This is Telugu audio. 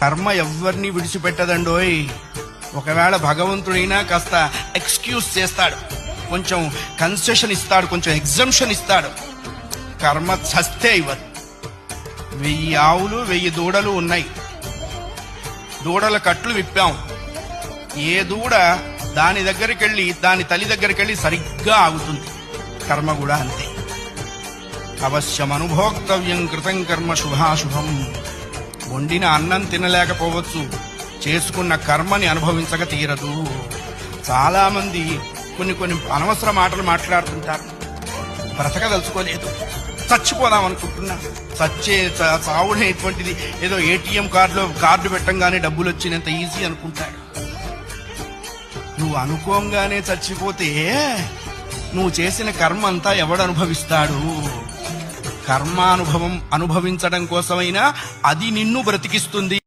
కర్మ ఎవరిని విడిచిపెట్టదండోయ్. ఒకవేళ భగవంతుడైనా కాస్త ఎక్స్క్యూజ్ చేస్తాడు, కొంచెం కన్సెషన్ ఇస్తాడు, కొంచెం ఎగ్జంప్షన్ ఇస్తాడు. కర్మ చస్తే ఇవ్వదు. 1000 ఆవులు 1000 దూడలు ఉన్నాయి. దూడల కట్లు విప్పాం. ఏ దూడ దాని దగ్గరికి వెళ్ళి దాని తల్లి దగ్గరికి వెళ్ళి సరిగ్గా ఆగుతుంది. కర్మ కూడా అంతే. అవశ్యం అనుభోక్తవ్యం కృతం కర్మ శుభాశుభం. వండిన అన్నం తినలేకపోవచ్చు, చేసుకున్న కర్మని అనుభవించక తీరదు. చాలా మంది కొన్ని అనవసర మాటలు మాట్లాడుతుంటారు. బ్రతకదలుచుకోలేదు, చచ్చిపోదాం అనుకుంటున్నా. చావుడేటువంటిది ఏదో ఏటీఎం కార్డు పెట్టంగానే డబ్బులు వచ్చినంత ఈజీ అనుకుంటాడు. నువ్వు అనుకోంగానే చచ్చిపోతే నువ్వు చేసిన కర్మ అంతా ఎవడు అనుభవిస్తాడు? కర్మానుభవం అనుభవించడం కోసమైనా అది నిన్ను బ్రతికిస్తుంది.